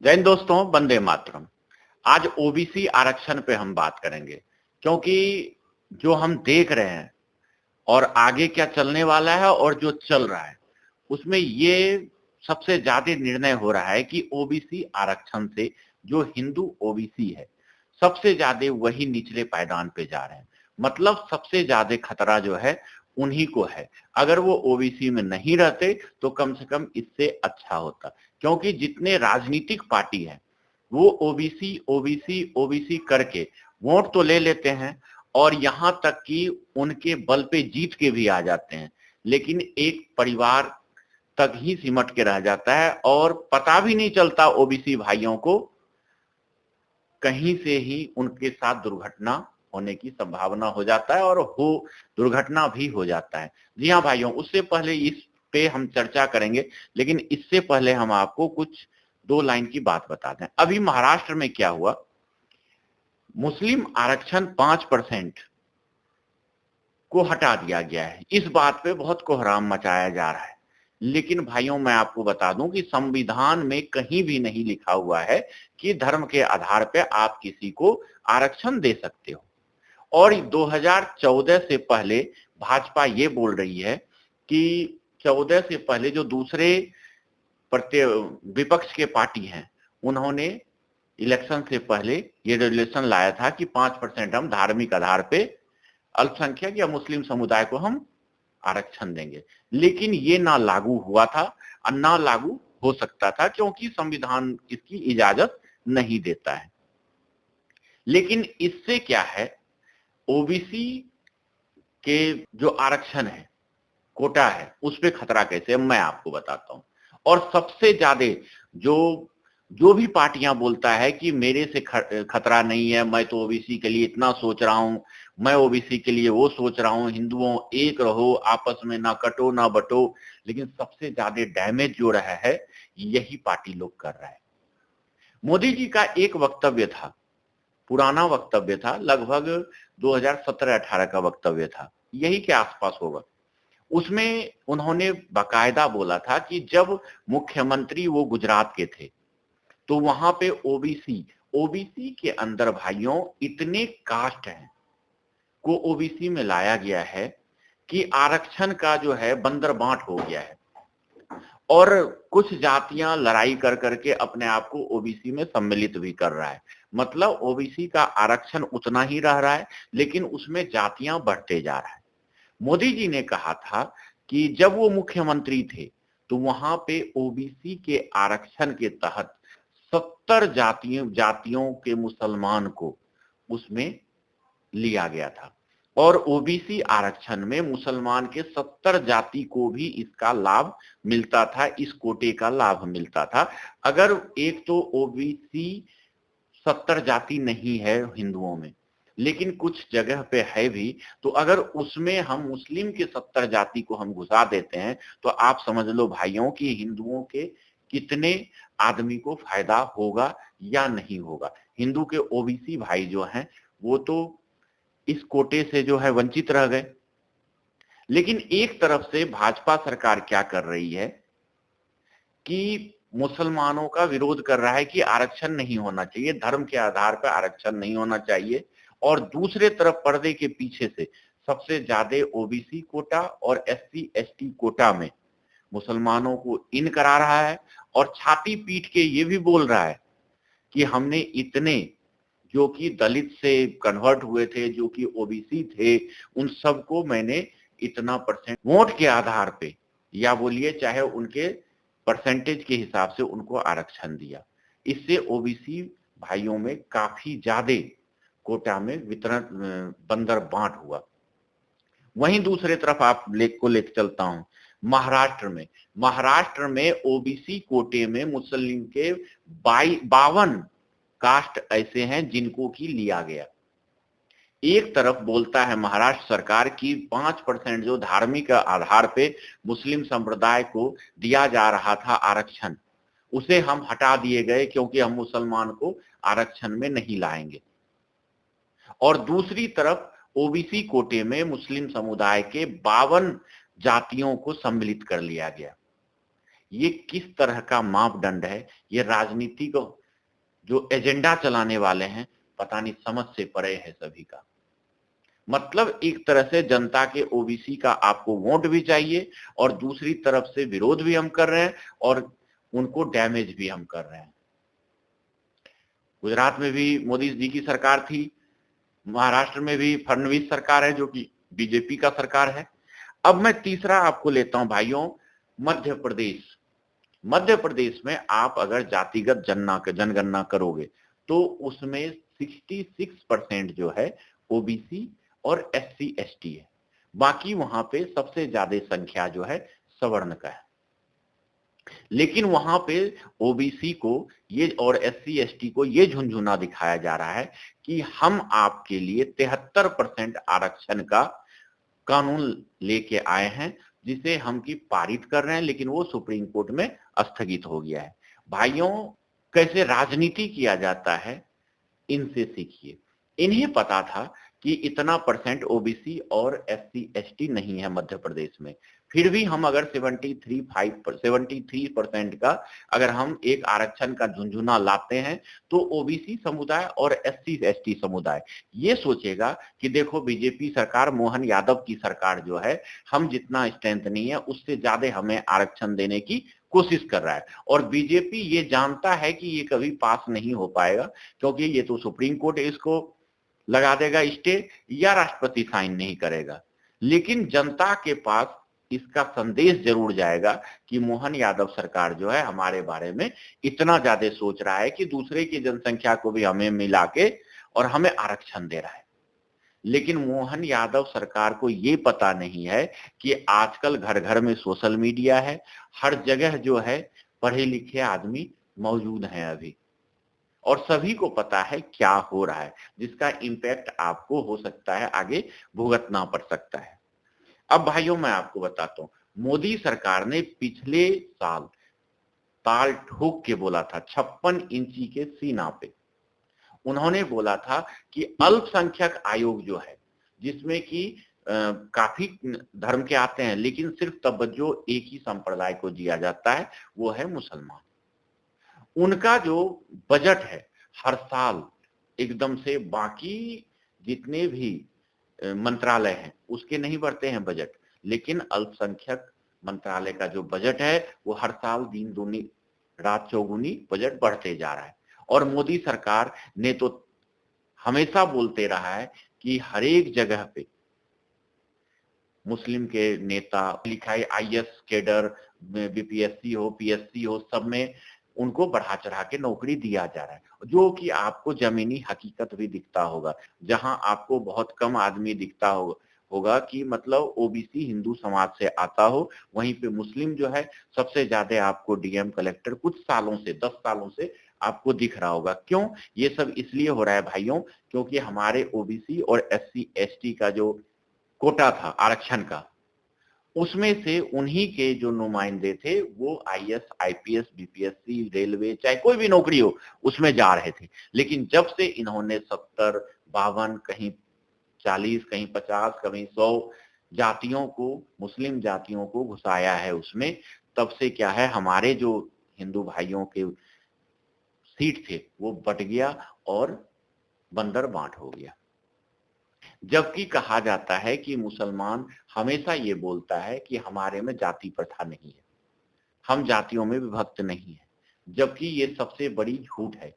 जय हिंद दोस्तों, वंदे मातरम। आज ओबीसी आरक्षण पे हम बात करेंगे क्योंकि जो हम देख रहे हैं और आगे क्या चलने वाला है और जो चल रहा है उसमें ये सबसे ज्यादा निर्णय हो रहा है कि ओबीसी आरक्षण से जो हिंदू ओबीसी है सबसे ज्यादा वही निचले पायदान पे जा रहे हैं। मतलब सबसे ज्यादा खतरा जो है उन्हीं को है। अगर वो ओबीसी में नहीं रहते तो कम से कम इससे अच्छा होता, क्योंकि जितने राजनीतिक पार्टी हैं वो ओबीसी ओबीसी ओबीसी करके वोट तो ले लेते हैं और यहां तक कि उनके बल पे जीत के भी आ जाते हैं, लेकिन एक परिवार तक ही सिमट के रह जाता है और पता भी नहीं चलता ओबीसी भाइयों को। कहीं से ही उनके साथ दुर्घटना होने की संभावना हो जाता है और हो दुर्घटना भी हो जाता है। जी हाँ भाइयों, उससे पहले इस पे हम चर्चा करेंगे, लेकिन इससे पहले हम आपको कुछ दो लाइन की बात बता दें। अभी महाराष्ट्र में क्या हुआ, मुस्लिम आरक्षण 5% को हटा दिया गया है। इस बात पे बहुत कोहराम मचाया जा रहा है, लेकिन भाइयों मैं आपको बता दूं कि संविधान में कहीं भी नहीं लिखा हुआ है कि धर्म के आधार पे आप किसी को आरक्षण दे सकते हो। और 2014 से पहले भाजपा ये बोल रही है कि 14 से पहले जो दूसरे विपक्ष के पार्टी हैं उन्होंने इलेक्शन से पहले ये रेजुलेशन लाया था कि 5% हम धार्मिक आधार पे अल्पसंख्यक या मुस्लिम समुदाय को हम आरक्षण देंगे, लेकिन ये ना लागू हुआ था और ना लागू हो सकता था क्योंकि संविधान इसकी इजाजत नहीं देता है। लेकिन इससे क्या है, ओबीसी के जो आरक्षण है, कोटा है, उस पे खतरा कैसे है मैं आपको बताता हूं। और सबसे ज्यादा जो जो भी पार्टियां बोलता है कि मेरे से खतरा नहीं है, मैं तो ओबीसी के लिए इतना सोच रहा हूं, मैं ओबीसी के लिए वो सोच रहा हूं, हिंदुओं एक रहो, आपस में ना कटो ना बटो, लेकिन सबसे ज्यादा डैमेज जो रहा है यही पार्टी लोग कर रहा है। मोदी जी का एक वक्तव्य था, पुराना वक्तव्य था, लगभग 2017-18 का वक्तव्य था, यही के आसपास होगा। उसमें उन्होंने बाकायदा बोला था कि जब मुख्यमंत्री वो गुजरात के थे तो वहां पे ओबीसी ओबीसी के अंदर भाइयों इतने कास्ट हैं को ओबीसी में लाया गया है कि आरक्षण का जो है बंदर बांट हो गया है और कुछ जातियां लड़ाई कर करके अपने आप को ओबीसी में सम्मिलित भी कर रहा है। मतलब ओबीसी का आरक्षण उतना ही रह रहा है, लेकिन उसमें जातियां बढ़ते जा रहा है। मोदी जी ने कहा था कि जब वो मुख्यमंत्री थे तो वहां पे ओबीसी के आरक्षण के तहत 70 जातियों के मुसलमान को उसमें लिया गया था और ओबीसी आरक्षण में मुसलमान के 70 जाति को भी इसका लाभ मिलता था, इस कोटे का लाभ मिलता था। अगर एक तो ओबीसी 70 जाति नहीं है हिंदुओं में, लेकिन कुछ जगह पे है भी, तो अगर उसमें हम मुस्लिम के 70 जाति को हम घुसा देते हैं तो आप समझ लो भाइयों कि हिंदुओं के कितने आदमी को फायदा होगा या नहीं होगा। हिंदू के ओबीसी भाई जो हैं वो तो इस कोटे से जो है वंचित रह गए। लेकिन एक तरफ से भाजपा सरकार क्या कर रही है कि मुसलमानों का विरोध कर रहा है कि आरक्षण नहीं होना चाहिए, धर्म के आधार पर आरक्षण नहीं होना चाहिए, और दूसरे तरफ पर्दे के पीछे से सबसे ज्यादा ओबीसी कोटा और एससी एसटी कोटा में मुसलमानों को इन करा रहा है और छाती पीट के ये भी बोल रहा है कि हमने इतने जो कि दलित से कन्वर्ट हुए थे, जो कि ओबीसी थे, उन सबको मैंने इतना परसेंट वोट के आधार पे या बोलिए चाहे उनके परसेंटेज के हिसाब से उनको आरक्षण दिया। इससे ओबीसी भाइयों में काफी ज्यादा कोटा में वितरण बंदर बांट हुआ। वहीं दूसरे तरफ आप लेके चलता हूं, महाराष्ट्र में ओबीसी कोटे में मुस्लिम के 52 कास्ट ऐसे हैं जिनको की लिया गया। एक तरफ बोलता है महाराष्ट्र सरकार की 5% जो धार्मिक आधार पे मुस्लिम संप्रदाय को दिया जा रहा था आरक्षण, उसे हम हटा दिए गए क्योंकि हम मुसलमान को आरक्षण में नहीं लाएंगे। और दूसरी तरफ ओबीसी कोटे में मुस्लिम समुदाय के 52 जातियों को सम्मिलित कर लिया गया। ये किस तरह का मापदंड है, ये राजनीति को जो एजेंडा चलाने वाले हैं, पता नहीं समझ से परे है सभी का। मतलब एक तरह से जनता के ओबीसी का आपको वोट भी चाहिए और दूसरी तरफ से विरोध भी हम कर रहे हैं और उनको डैमेज भी हम कर रहे हैं। गुजरात में भी मोदी जी की सरकार थी, महाराष्ट्र में भी फडणवीस सरकार है जो कि बीजेपी का सरकार है। अब मैं तीसरा आपको लेता हूं भाइयों, मध्य प्रदेश। मध्य प्रदेश में आप अगर जातिगत जनगणना करोगे तो उसमें 66% जो है ओबीसी और एससी एसटी है। बाकी वहां पे सबसे ज्यादा संख्या जो है सवर्ण का है। लेकिन वहां पे ओबीसी को ये और एससी एसटी को ये झुनझुना दिखाया जा रहा है कि हम आपके लिए 73% आरक्षण का कानून लेके आए हैं, जिसे हम की पारित कर रहे हैं, लेकिन वो सुप्रीम कोर्ट में स्थगित हो गया है। भाइयों, कैसे राजनीति किया जाता है, इनसे सीखिए। इन्हें पता था कि इतना परसेंट ओबीसी और एससी एसटी नहीं है मध्य प्रदेश में, फिर भी हम अगर 73% का अगर हम एक आरक्षण का झुनझुना लाते हैं तो ओबीसी समुदाय और एससी एसटी समुदाय ये सोचेगा कि देखो बीजेपी सरकार, मोहन यादव की सरकार जो है, हम जितना स्ट्रेंथ नहीं है उससे ज्यादा हमें आरक्षण देने की कोशिश कर रहा है। और बीजेपी ये जानता है कि ये कभी पास नहीं हो पाएगा, क्योंकि ये तो सुप्रीम कोर्ट इसको लगा देगा स्टे या राष्ट्रपति साइन नहीं करेगा। लेकिन जनता के पास इसका संदेश जरूर जाएगा कि मोहन यादव सरकार जो है हमारे बारे में इतना ज्यादा सोच रहा है कि दूसरे की जनसंख्या को भी हमें मिला के और हमें आरक्षण दे रहा है। लेकिन मोहन यादव सरकार को ये पता नहीं है कि आजकल घर घर में सोशल मीडिया है, हर जगह जो है पढ़े लिखे आदमी मौजूद हैं अभी, और सभी को पता है क्या हो रहा है, जिसका इम्पैक्ट आपको हो सकता है आगे भुगतना पड़ सकता है। अब भाइयों मैं आपको बताता हूं, मोदी सरकार ने पिछले साल ताल ठोक के बोला था 56 इंची के सीना पे, उन्होंने बोला था कि अल्पसंख्यक आयोग जो है, जिसमें कि काफी धर्म के आते हैं लेकिन सिर्फ तवज्जो एक ही संप्रदाय को दिया जाता है, वो है मुसलमान। उनका जो बजट है हर साल एकदम से बाकी जितने भी मंत्रालय हैं उसके नहीं बढ़ते हैं बजट, लेकिन अल्पसंख्यक मंत्रालय का जो बजट है वो हर साल दिन दूनी रात चौगुनी बजट बढ़ते जा रहा है। और मोदी सरकार ने तो हमेशा बोलते रहा है कि हर एक जगह पे मुस्लिम के नेता लिखा है, आईएएस कैडर, बीपीएससी हो पीएससी हो, सब में उनको बढ़ा चढ़ा के नौकरी दिया जा रहा है, जो कि आपको जमीनी हकीकत भी दिखता होगा। जहां आपको बहुत कम आदमी दिखता होगा कि मतलब ओबीसी हिंदू समाज से आता हो, वहीं पे मुस्लिम जो है सबसे ज्यादा आपको डीएम कलेक्टर कुछ सालों से 10 सालों से आपको दिख रहा होगा। क्यों ये सब इसलिए हो रहा है भाइयों, क्योंकि हमारे ओबीसी और एससी एसटी का जो कोटा था आरक्षण का, उसमें से उन्हीं के जो नुमाइंदे थे वो आईएएस आईपीएस बीपीएससी रेलवे चाहे कोई भी नौकरी हो उसमें जा रहे थे। लेकिन जब से इन्होंने 70 52 कहीं 40 कहीं 50 कहीं 100 जातियों को, मुस्लिम जातियों को घुसाया है उसमें, तब से क्या है हमारे जो हिंदू भाइयों के सीट थे वो बट गया और बंदर बांट हो गया। जबकि कहा जाता है कि मुसलमान हमेशा ये बोलता है कि हमारे में जाति प्रथा नहीं है, हम जातियों में विभक्त नहीं है, जबकि ये सबसे बड़ी झूठ है,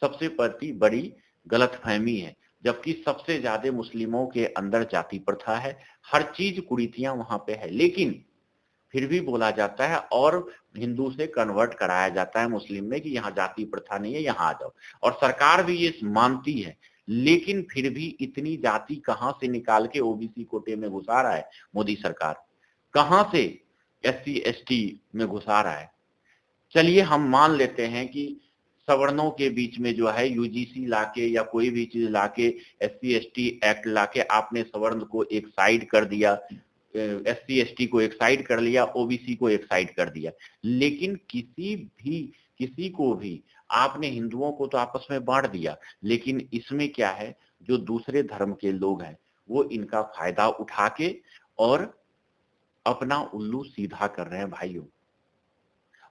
सबसे बड़ी गलतफहमी है। जबकि सबसे ज्यादा मुस्लिमों के अंदर जाति प्रथा है, हर चीज कुरीतियां वहां पे है, लेकिन फिर भी बोला जाता है और हिंदू से कन्वर्ट कराया जाता है मुस्लिम में कि यहाँ जाति प्रथा नहीं है, यहाँ आ जाओ। और सरकार भी ये मानती है, लेकिन फिर भी इतनी जाति कहां से निकाल के ओबीसी कोटे में घुसा रहा है मोदी सरकार, कहां से एससी एसटी में घुसा रहा है। चलिए हम मान लेते हैं कि सवर्णों के बीच में जो है यूजीसी लाके या कोई भी चीज लाके, एससी एसटी एक्ट लाके आपने सवर्ण को एक साइड कर दिया, एससी एसटी को एक साइड कर लिया, ओबीसी को एक साइड कर दिया, लेकिन किसी को भी आपने हिंदुओं को तो आपस में बांट दिया। लेकिन इसमें क्या है, जो दूसरे धर्म के लोग हैं वो इनका फायदा उठा के और अपना उल्लू सीधा कर रहे हैं भाइयों।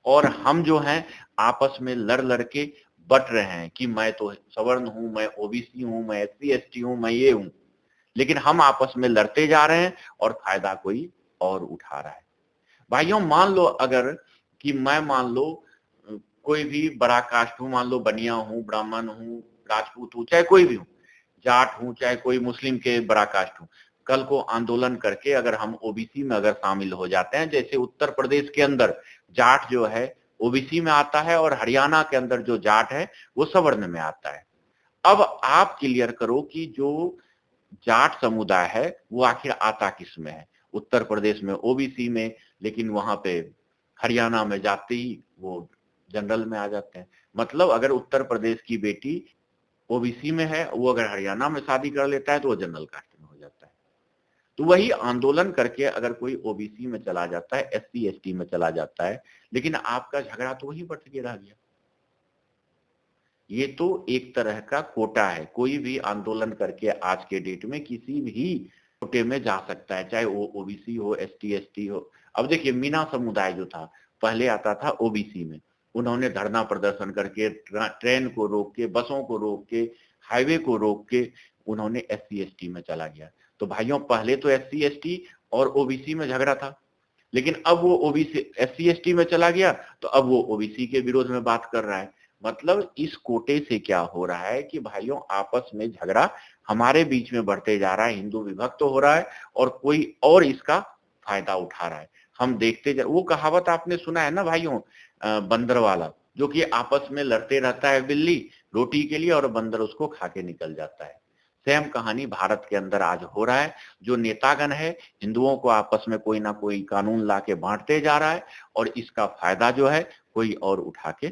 और हम जो हैं आपस में लड़ के बट रहे हैं कि मैं तो सवर्ण हूं, मैं ओबीसी हूं, मैं एससी एसटी हूं, मैं ये हूं। लेकिन हम आपस में लड़ते जा रहे हैं और फायदा कोई और उठा रहा है। भाइयों मान लो अगर कि मैं मान लो कोई भी बड़ा कास्ट हूं, मान लो बनिया हूं, ब्राह्मण हूं, राजपूत हूं, चाहे कोई भी हूं, जाट हूं, चाहे कोई मुस्लिम के बड़ा कास्ट हूं, कल को आंदोलन करके अगर हम ओबीसी में अगर शामिल हो जाते हैं, जैसे उत्तर प्रदेश के अंदर जाट जो है ओबीसी में आता है और हरियाणा के अंदर जो जाट है वो सवर्ण में आता है। अब आप क्लियर करो कि जो जाट समुदाय है वो आखिर आता किस में है? उत्तर प्रदेश में ओबीसी में, लेकिन वहां पे हरियाणा में जाते ही वो जनरल में आ जाते हैं। मतलब अगर उत्तर प्रदेश की बेटी ओबीसी में है, वो अगर हरियाणा में शादी कर लेता है तो वो जनरल कास्ट में हो जाता है। तो वही आंदोलन करके अगर कोई ओबीसी में चला जाता है, एससी एसटी में चला जाता है, लेकिन आपका झगड़ा तो वही बट के रह गया। ये तो एक तरह का कोटा है, कोई भी आंदोलन करके आज के डेट में किसी भी कोटे में जा सकता है, चाहे वो ओबीसी हो, एसटी एसटी हो। अब देखिए मीना समुदाय जो था पहले आता था ओबीसी में, उन्होंने धरना प्रदर्शन करके ट्रेन को रोक के, बसों को रोक के, हाईवे को रोक के उन्होंने एससी एसटी में चला गया। तो भाइयों पहले तो एससी एसटी और ओबीसी में झगड़ा था, लेकिन अब वो ओबीसी एससी एसटी में चला गया तो अब वो ओबीसी के विरोध में बात कर रहा है। मतलब इस कोटे से क्या हो रहा है कि भाइयों आपस में झगड़ा हमारे बीच में बढ़ते जा रहा है, हिंदू विभक्त तो हो रहा है और कोई और इसका फायदा उठा रहा है। हम वो कहावत आपने सुना है ना भाइयों, बंदर वाला, जो कि आपस में लड़ते रहता है बिल्ली रोटी के लिए और बंदर उसको खा के निकल जाता है। सेम कहानी भारत के अंदर आज हो रहा है। जो नेतागण है हिंदुओं को आपस में कोई ना कोई कानून ला के बांटते जा रहा है और इसका फायदा जो है कोई और उठा के